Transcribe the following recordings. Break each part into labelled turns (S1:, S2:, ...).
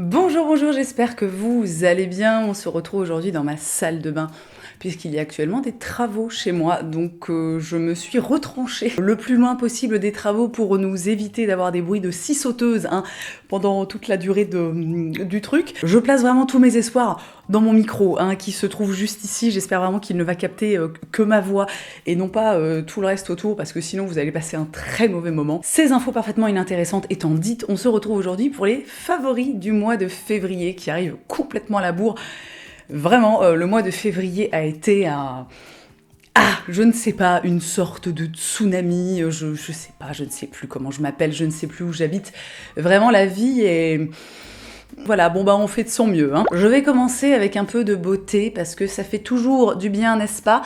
S1: Bonjour, bonjour, j'espère que vous allez bien. On se retrouve aujourd'hui dans ma salle de bain puisqu'il y a actuellement des travaux chez moi, donc je me suis retranchée le plus loin possible des travaux pour nous éviter d'avoir des bruits de scie sauteuse pendant toute la durée du truc. Je place vraiment tous mes espoirs dans mon micro qui se trouve juste ici. J'espère vraiment qu'il ne va capter que ma voix et non pas tout le reste autour, parce que sinon vous allez passer un très mauvais moment. Ces infos parfaitement inintéressantes étant dites, on se retrouve aujourd'hui pour les favoris du mois de février qui arrive complètement à la bourre. Vraiment, le mois de février a été je ne sais pas, une sorte de tsunami, je sais pas, je ne sais plus comment je m'appelle, je ne sais plus où j'habite. Vraiment, la vie est... Voilà, on fait de son mieux. Je vais commencer avec un peu de beauté, parce que ça fait toujours du bien, n'est-ce pas?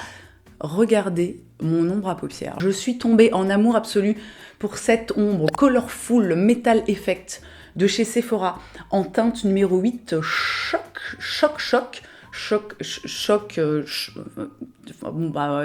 S1: Regardez mon ombre à paupières. Je suis tombée en amour absolu pour cette ombre Colorful Metal Effect de chez Sephora, en teinte numéro 8,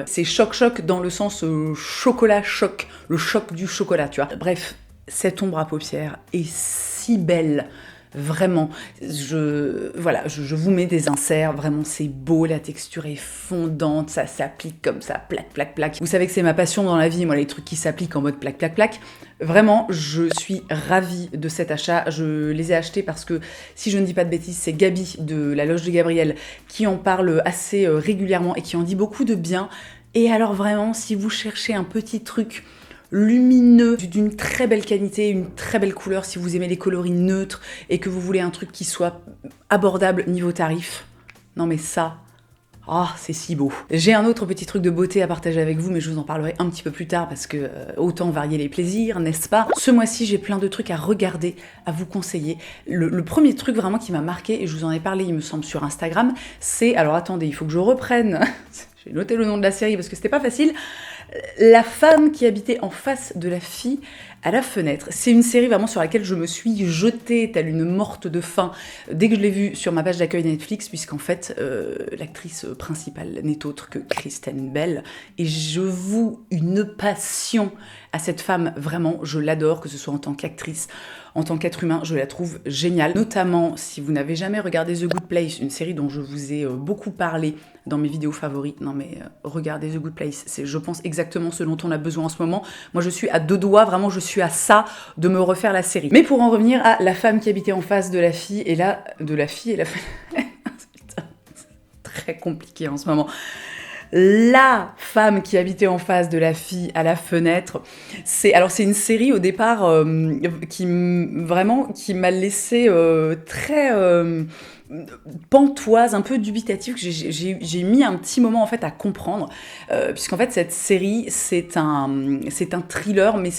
S1: c'est choc dans le senschocolat choc, le choc du chocolat, tu vois. Bref, cette ombre à paupières est si belle. Vraiment, je vous mets des inserts, vraiment c'est beau, la texture est fondante, ça s'applique comme ça, plaque, plaque, plaque. Vous savez que c'est ma passion dans la vie, moi, les trucs qui s'appliquent en mode plaque, plaque, plaque. Vraiment, je suis ravie de cet achat. Je les ai achetés parce que, si je ne dis pas de bêtises, c'est Gabi de la Loge de Gabriel qui en parle assez régulièrement et qui en dit beaucoup de bien. Et alors vraiment, si vous cherchez un petit truc lumineux, d'une très belle qualité, une très belle couleur, si vous aimez les coloris neutres et que vous voulez un truc qui soit abordable niveau tarif, non mais ça... c'est si beau. J'ai un autre petit truc de beauté à partager avec vous, mais je vous en parlerai un petit peu plus tard parce que autant varier les plaisirs, n'est-ce pas? Ce mois-ci, j'ai plein de trucs à regarder, à vous conseiller. Le premier truc vraiment qui m'a marqué, et je vous en ai parlé, il me semble, sur Instagram, c'est... Alors attendez, il faut que je reprenne. J'ai noté le nom de la série parce que c'était pas facile. La femme qui habitait en face de la fille à la fenêtre. C'est une série vraiment sur laquelle je me suis jetée telle une morte de faim dès que je l'ai vue sur ma page d'accueil Netflix, puisqu'en fait, l'actrice principale n'est autre que Kristen Bell. Et je voue une passion à cette femme, vraiment, je l'adore, que ce soit en tant qu'actrice, en tant qu'être humain, je la trouve géniale. Notamment, si vous n'avez jamais regardé The Good Place, une série dont je vous ai beaucoup parlé dans mes vidéos favorites. Non mais regardez The Good Place, c'est, je pense, exactement ce dont on a besoin en ce moment. Moi je suis à deux doigts, vraiment je suis à ça de me refaire la série. Mais pour en revenir à la femme qui habitait en face de la fille, et là, de la fille et la femme... Putain, c'est très compliqué en ce moment. La femme qui habitait en face de la fille à la fenêtre, c'est une série au départ qui m'a laissé très pantoise, un peu dubitative, que j'ai mis un petit moment en fait à comprendre, puisqu'en fait cette série c'est un thriller, mais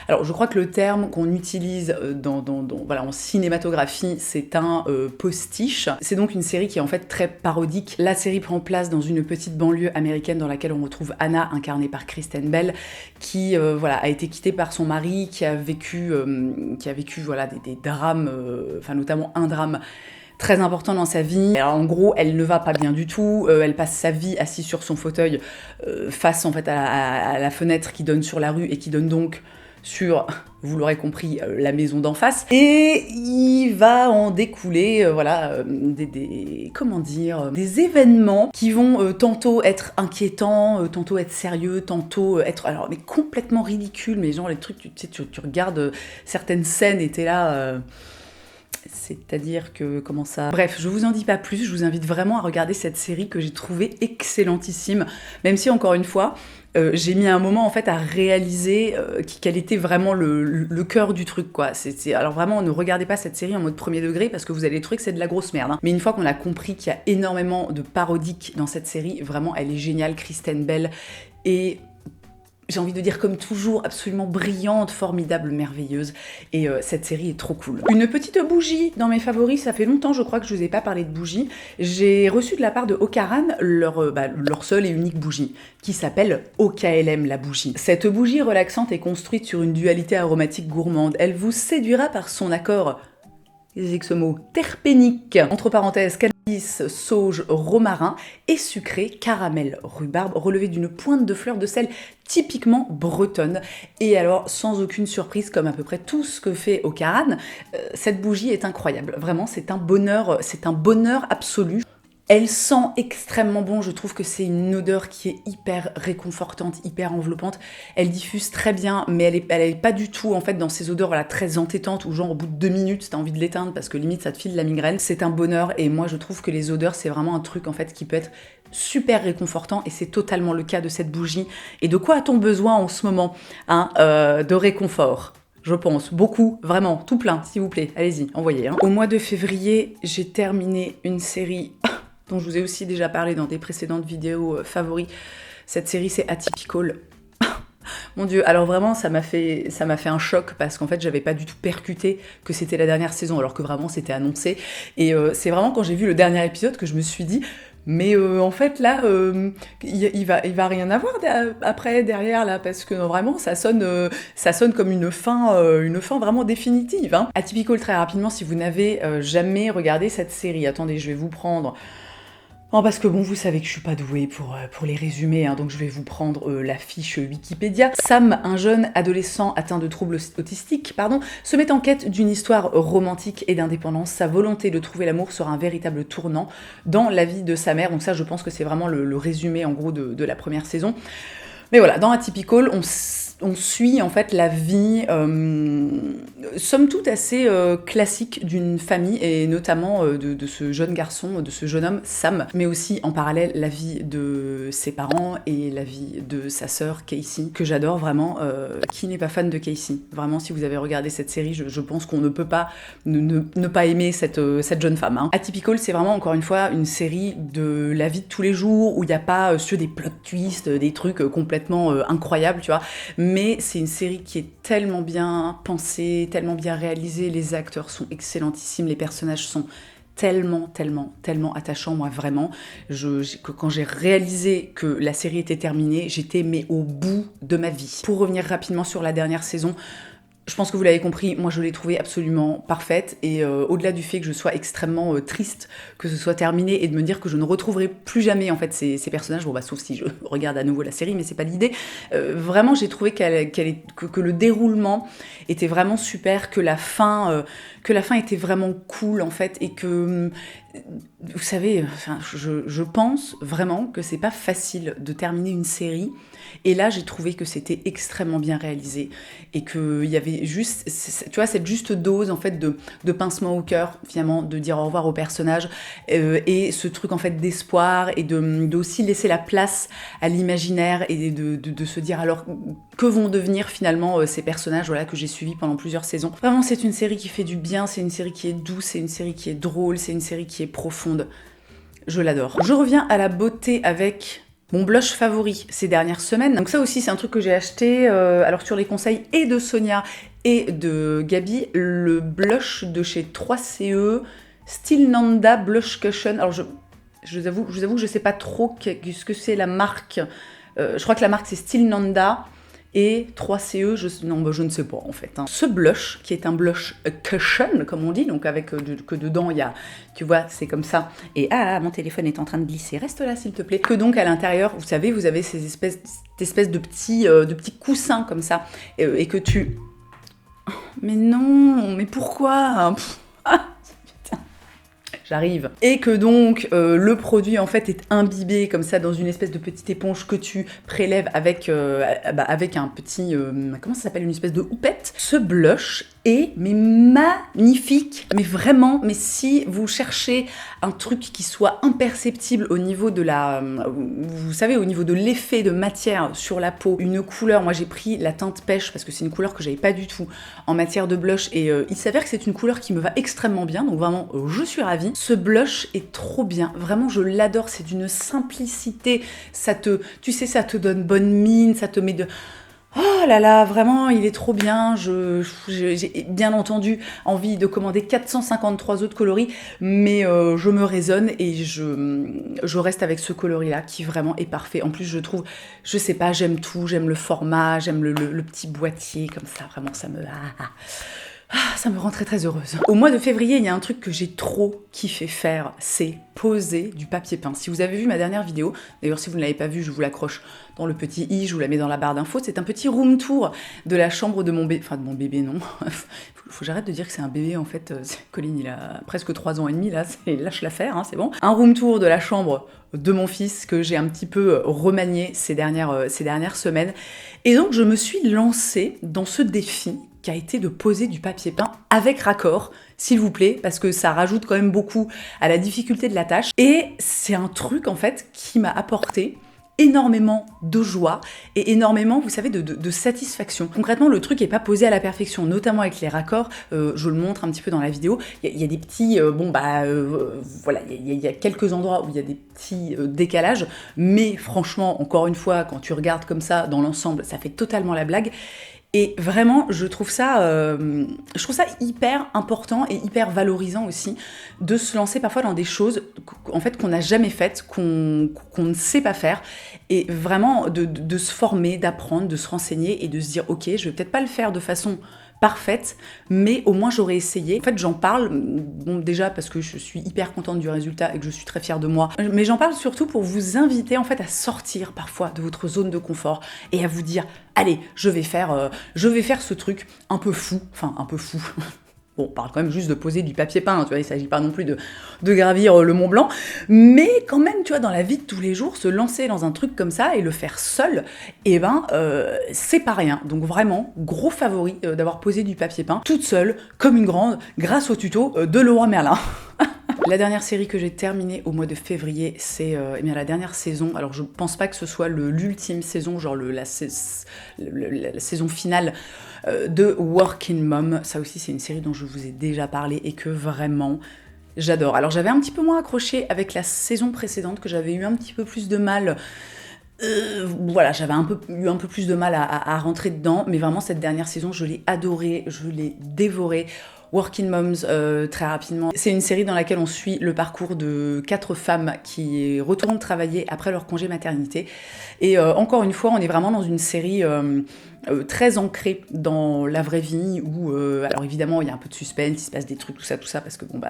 S1: alors je crois que le terme qu'on utilise en cinématographie, c'est un postiche. C'est donc une série qui est en fait très parodique. La série prend place dans une petite banlieue américaine dans laquelle on retrouve Anna, incarnée par Kristen Bell, qui a été quittée par son mari, qui a vécu des drames, notamment un drame très important dans sa vie. Alors, en gros, elle ne va pas bien du tout, elle passe sa vie assise sur son fauteuil face en fait à la fenêtre qui donne sur la rue et qui donne donc sur, vous l'aurez compris, la maison d'en face. Et il va en découler des événements qui vont tantôt être inquiétants, tantôt être sérieux, tantôt être mais complètement ridicules, mais genre les trucs, tu regardes certaines scènes et t'es là... C'est-à-dire que, comment ça... Bref, je vous en dis pas plus, je vous invite vraiment à regarder cette série que j'ai trouvée excellentissime, même si, encore une fois, j'ai mis un moment, en fait, à réaliser quel était vraiment le cœur du truc, quoi. Alors vraiment, ne regardez pas cette série en mode premier degré, parce que vous allez trouver que c'est de la grosse merde. Mais une fois qu'on a compris qu'il y a énormément de parodiques dans cette série, vraiment, elle est géniale, Kristen Bell, et... j'ai envie de dire comme toujours, absolument brillante, formidable, merveilleuse. Et cette série est trop cool. Une petite bougie dans mes favoris, ça fait longtemps je crois que je vous ai pas parlé de bougie. J'ai reçu de la part de Ocaran leur seule et unique bougie, qui s'appelle OKLM la bougie. Cette bougie relaxante est construite sur une dualité aromatique gourmande. Elle vous séduira par son accord, c'est ce mot, terpénique, entre parenthèses, cannabis, sauge, romarin et sucré, caramel, rhubarbe, relevé d'une pointe de fleur de sel typiquement bretonne. Et alors, sans aucune surprise, comme à peu près tout ce que fait Ocaran, cette bougie est incroyable. Vraiment, c'est un bonheur absolu. Elle sent extrêmement bon, je trouve que c'est une odeur qui est hyper réconfortante, hyper enveloppante. Elle diffuse très bien, mais elle est pas du tout en fait dans ces odeurs voilà, très entêtantes où genre au bout de 2 minutes t'as envie de l'éteindre parce que limite ça te file la migraine. C'est un bonheur et moi je trouve que les odeurs c'est vraiment un truc en fait qui peut être super réconfortant et c'est totalement le cas de cette bougie. Et de quoi a-t-on besoin en ce moment de réconfort ? Je pense, beaucoup, vraiment, tout plein, s'il vous plaît, allez-y, envoyez. Au mois de février, j'ai terminé une série dont je vous ai aussi déjà parlé dans des précédentes vidéos favoris. Cette série, c'est Atypical. Mon Dieu, alors vraiment, ça m'a fait un choc parce qu'en fait, j'avais pas du tout percuté que c'était la dernière saison, alors que vraiment, c'était annoncé. Et c'est vraiment quand j'ai vu le dernier épisode que je me suis dit... Mais en fait là, il va rien avoir après derrière là parce que vraiment ça sonne comme une fin vraiment définitive. Atypical très rapidement si vous n'avez jamais regardé cette série. Attendez, je vais vous prendre. Non, parce que bon, vous savez que je suis pas douée pour les résumés, donc je vais vous prendre la fiche Wikipédia. Sam, un jeune adolescent atteint de troubles autistiques, se met en quête d'une histoire romantique et d'indépendance. Sa volonté de trouver l'amour sera un véritable tournant dans la vie de sa mère. Donc ça, je pense que c'est vraiment le résumé, en gros, de la première saison. Mais voilà, dans Atypical, on suit en fait la vie, somme toute assez classique d'une famille et notamment de ce jeune garçon, de ce jeune homme Sam, mais aussi en parallèle la vie de ses parents et la vie de sa sœur Casey, que j'adore vraiment. Qui n'est pas fan de Casey ? Vraiment, si vous avez regardé cette série, je pense qu'on ne peut pas ne pas aimer cette jeune femme. Atypical, c'est vraiment encore une fois une série de la vie de tous les jours où il n'y a pas des plot twists, des trucs complètement incroyables, tu vois. Mais c'est une série qui est tellement bien pensée, tellement bien réalisée, les acteurs sont excellentissimes, les personnages sont tellement attachants, moi vraiment. Quand j'ai réalisé que la série était terminée, j'étais au bout de ma vie. Pour revenir rapidement sur la dernière saison, je pense que vous l'avez compris, moi je l'ai trouvée absolument parfaite et au-delà du fait que je sois extrêmement triste que ce soit terminé et de me dire que je ne retrouverai plus jamais en fait ces personnages, sauf si je regarde à nouveau la série, mais c'est pas l'idée. Vraiment j'ai trouvé que le déroulement était vraiment super, que la fin était vraiment cool en fait et que vous savez, je pense vraiment que c'est pas facile de terminer une série. Et là, j'ai trouvé que c'était extrêmement bien réalisé et qu'il y avait juste, tu vois, cette juste dose en fait de pincement au cœur, finalement, de dire au revoir au personnage et ce truc en fait d'espoir et d'aussi laisser la place à l'imaginaire et de se dire alors que vont devenir finalement ces personnages que j'ai suivis pendant plusieurs saisons. Vraiment, c'est une série qui fait du bien, c'est une série qui est douce, c'est une série qui est drôle, c'est une série qui est profonde. Je l'adore. Je reviens à la beauté avec mon blush favori ces dernières semaines. Donc ça aussi, c'est un truc que j'ai acheté alors sur les conseils et de Sonia et de Gabi, le blush de chez 3CE, Still Nanda Blush Cushion. Alors je vous avoue que je sais pas trop ce que c'est la marque. Je crois que la marque c'est Still Nanda. Et 3CE, je ne sais pas en fait. Ce blush, qui est un blush cushion, comme on dit, donc avec que dedans il y a, tu vois, c'est comme ça. Et mon téléphone est en train de glisser, reste là s'il te plaît. Que donc à l'intérieur, vous savez, vous avez ces espèces de petits coussins comme ça, et que tu... Mais non, mais pourquoi ? J'arrive. Et que donc le produit en fait est imbibé comme ça dans une espèce de petite éponge que tu prélèves avec un petit... comment ça s'appelle ? Une espèce de houppette. Ce blush est magnifique. Mais vraiment, mais si vous cherchez un truc qui soit imperceptible au niveau de vous savez, au niveau de l'effet de matière sur la peau, une couleur, moi j'ai pris la teinte pêche parce que c'est une couleur que j'avais pas du tout en matière de blush et il s'avère que c'est une couleur qui me va extrêmement bien, donc vraiment je suis ravie. Ce blush est trop bien, vraiment je l'adore, c'est d'une simplicité, ça te donne bonne mine, ça te met de... Oh là là, vraiment, il est trop bien. J'ai bien entendu envie de commander 453 autres coloris, mais je me raisonne et je reste avec ce coloris-là qui vraiment est parfait. En plus, je trouve, je sais pas, j'aime tout, j'aime le format, j'aime le petit boîtier comme ça, vraiment, ça me... Ça me rend très très heureuse. Au mois de février, il y a un truc que j'ai trop kiffé faire, c'est poser du papier peint. Si vous avez vu ma dernière vidéo, d'ailleurs si vous ne l'avez pas vue, je vous l'accroche dans le petit i, je vous la mets dans la barre d'infos, c'est un petit room tour de la chambre de mon bébé, enfin de mon bébé non, faut que j'arrête de dire que c'est un bébé en fait, Colin il a presque 3 ans et demi là, lâche l'affaire, hein, c'est bon. Un room tour de la chambre de mon fils que j'ai un petit peu remanié ces dernières semaines, et donc je me suis lancée dans ce défi qui a été de poser du papier peint avec raccord, s'il vous plaît, parce que ça rajoute quand même beaucoup à la difficulté de la tâche. Et c'est un truc, en fait, qui m'a apporté énormément de joie et énormément, vous savez, de satisfaction. Concrètement, le truc n'est pas posé à la perfection, notamment avec les raccords. Je le montre un petit peu dans la vidéo. Il y a des petits, voilà, il y a quelques endroits où il y a des petits décalages, mais franchement, encore une fois, quand tu regardes comme ça dans l'ensemble, ça fait totalement la blague. Et vraiment, je trouve ça hyper important et hyper valorisant aussi de se lancer parfois dans des choses en fait qu'on n'a jamais faites, qu'on ne sait pas faire, et vraiment de se former, d'apprendre, de se renseigner et de se dire ok, je vais peut-être pas le faire de façon parfaite, mais au moins j'aurais essayé. En fait, j'en parle, bon déjà parce que je suis hyper contente du résultat et que je suis très fière de moi, mais j'en parle surtout pour vous inviter en fait à sortir parfois de votre zone de confort et à vous dire, allez, je vais faire ce truc un peu fou, enfin un peu fou. Bon, on parle quand même juste de poser du papier peint, tu vois, il ne s'agit pas non plus de gravir le Mont Blanc, mais quand même, tu vois, dans la vie de tous les jours, se lancer dans un truc comme ça et le faire seul, eh ben, c'est pas rien. Donc vraiment, gros favori d'avoir posé du papier peint, toute seule, comme une grande, grâce au tuto de Leroy Merlin. La dernière série que j'ai terminée au mois de février, c'est la dernière saison. Alors je pense pas que ce soit l'ultime saison, genre la saison finale de Working Mom. Ça aussi c'est une série dont je vous ai déjà parlé et que vraiment j'adore. Alors j'avais un petit peu moins accroché avec la saison précédente, que j'avais eu un petit peu plus de mal. Voilà, j'avais eu un peu plus de mal à rentrer dedans, mais vraiment cette dernière saison, je l'ai adorée, je l'ai dévorée. Working Moms, très rapidement. C'est une série dans laquelle on suit le parcours de 4 femmes qui retournent travailler après leur congé maternité. Et encore une fois, on est vraiment dans une série très ancrée dans la vraie vie, où, alors évidemment, il y a un peu de suspense, il se passe des trucs, tout ça, parce que bon,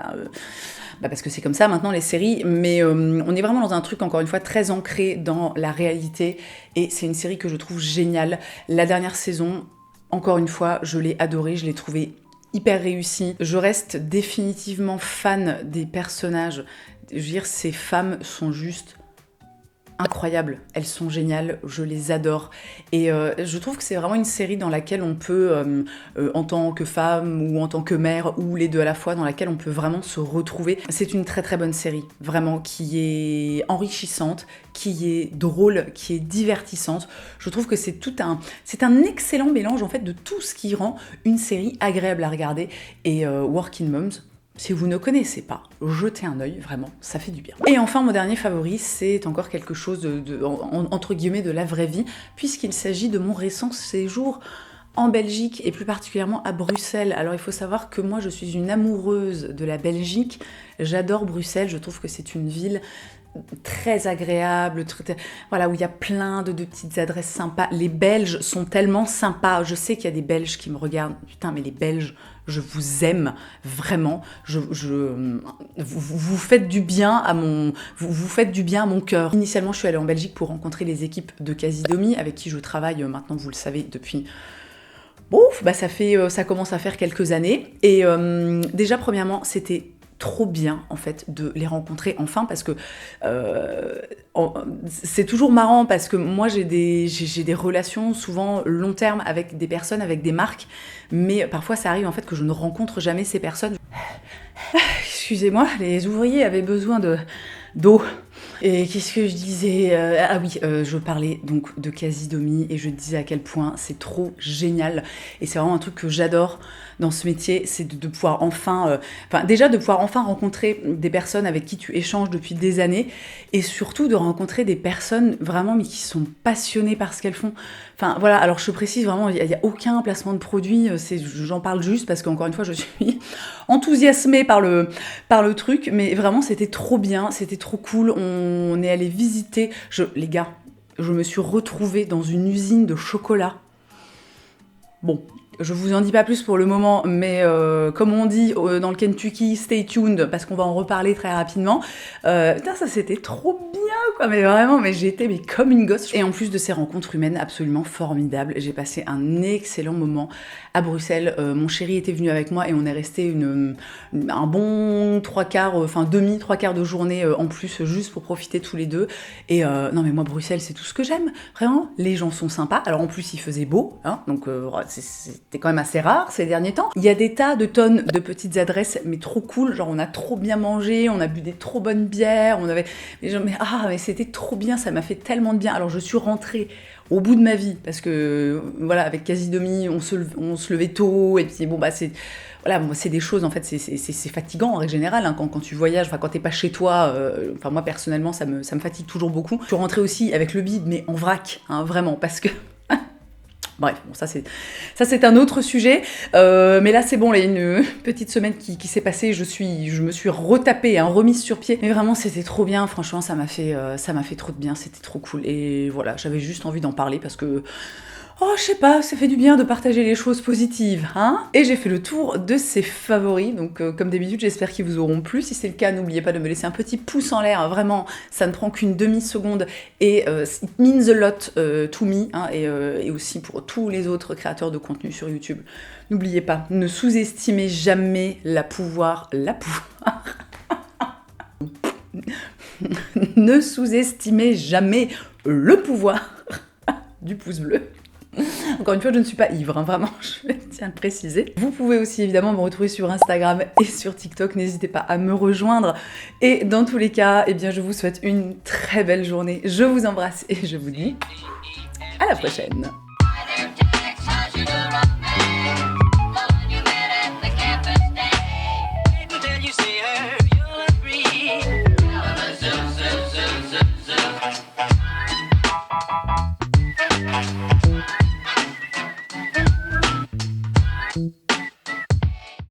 S1: parce que c'est comme ça maintenant les séries, mais on est vraiment dans un truc, encore une fois, très ancré dans la réalité, et c'est une série que je trouve géniale. La dernière saison, encore une fois, je l'ai adorée, je l'ai trouvée hyper réussie. Je reste définitivement fan des personnages. Je veux dire, ces femmes sont juste incroyables, elles sont géniales, je les adore, et je trouve que c'est vraiment une série dans laquelle on peut, en tant que femme ou en tant que mère, ou les deux à la fois, dans laquelle on peut vraiment se retrouver. C'est une très très bonne série, vraiment, qui est enrichissante, qui est drôle, qui est divertissante. Je trouve que c'est un excellent mélange en fait de tout ce qui rend une série agréable à regarder, et Working Moms, si vous ne connaissez pas, jetez un œil, vraiment, ça fait du bien. Et enfin, mon dernier favori, c'est encore quelque chose entre guillemets de la vraie vie, puisqu'il s'agit de mon récent séjour en Belgique, et plus particulièrement à Bruxelles. Alors il faut savoir que moi je suis une amoureuse de la Belgique, j'adore Bruxelles, je trouve que c'est une ville très agréable, voilà, où il y a plein de petites adresses sympas. Les Belges sont tellement sympas. Je sais qu'il y a des Belges qui me regardent. Putain, mais les Belges, je vous aime vraiment. Vous faites du bien à vous faites du bien à mon cœur. Initialement, je suis allée en Belgique pour rencontrer les équipes de Casidomi, avec qui je travaille maintenant, vous le savez, depuis. Ça commence à faire quelques années. Et déjà, premièrement, c'était trop bien en fait de les rencontrer enfin, parce que c'est toujours marrant, parce que moi j'ai des relations souvent long terme avec des personnes, avec des marques, mais parfois ça arrive en fait que je ne rencontre jamais ces personnes. Excusez-moi, les ouvriers avaient besoin d'eau. Et qu'est-ce que je disais je parlais donc de Casidomi, et je disais à quel point c'est trop génial, et c'est vraiment un truc que j'adore dans ce métier, c'est de pouvoir déjà de pouvoir enfin rencontrer des personnes avec qui tu échanges depuis des années, et surtout de rencontrer des personnes vraiment mais qui sont passionnées par ce qu'elles font. Enfin voilà, alors je précise vraiment, il n'y a aucun placement de produit, j'en parle juste parce qu'encore une fois je suis enthousiasmée par le truc, mais vraiment c'était trop bien, c'était trop cool. On est allé visiter, les gars, je me suis retrouvée dans une usine de chocolat. Bon, Je vous en dis pas plus pour le moment, mais comme on dit dans le Kentucky, stay tuned, parce qu'on va en reparler très rapidement. Putain, ça c'était trop bien, quoi, mais vraiment, mais j'ai été comme une gosse. Et en plus de ces rencontres humaines absolument formidables, j'ai passé un excellent moment à Bruxelles. Mon chéri était venu avec moi et on est resté un bon trois quarts de journée en plus, juste pour profiter tous les deux. Et non mais moi, Bruxelles, c'est tout ce que j'aime, vraiment. Les gens sont sympas. Alors en plus, il faisait beau, hein, donc c'était quand même assez rare ces derniers temps. Il y a des tas de tonnes de petites adresses, mais trop cool. Genre, on a trop bien mangé, on a bu des trop bonnes bières, on avait... mais c'était trop bien, ça m'a fait tellement de bien. Alors je suis rentrée au bout de ma vie, parce que voilà, avec Casidomi, on se levait tôt, et puis bon, bah c'est... Voilà, bon, c'est des choses, en fait, c'est fatigant en règle générale, hein, quand tu voyages, enfin quand t'es pas chez toi, enfin moi personnellement, ça me fatigue toujours beaucoup. Je suis rentrée aussi avec le bide, mais en vrac, hein, vraiment, parce que... Bref, bon, ça c'est un autre sujet, mais là c'est bon, là, il y a une petite semaine qui s'est passée, je me suis retapée, hein, remise sur pied, mais vraiment c'était trop bien, franchement ça m'a fait trop de bien, c'était trop cool, et voilà, j'avais juste envie d'en parler parce que... Oh, je sais pas, ça fait du bien de partager les choses positives, hein. Et j'ai fait le tour de ces favoris, donc comme d'habitude, j'espère qu'ils vous auront plu. Si c'est le cas, n'oubliez pas de me laisser un petit pouce en l'air, vraiment, ça ne prend qu'une demi-seconde, et it means a lot to me, hein, et aussi pour tous les autres créateurs de contenu sur YouTube. N'oubliez pas, ne sous-estimez jamais la pouvoir... Ne sous-estimez jamais le pouvoir du pouce bleu. Encore une fois, je ne suis pas ivre, hein, vraiment, je tiens à le préciser. Vous pouvez aussi évidemment me retrouver sur Instagram et sur TikTok, n'hésitez pas à me rejoindre. Et dans tous les cas, eh bien, je vous souhaite une très belle journée. Je vous embrasse et je vous dis à la prochaine.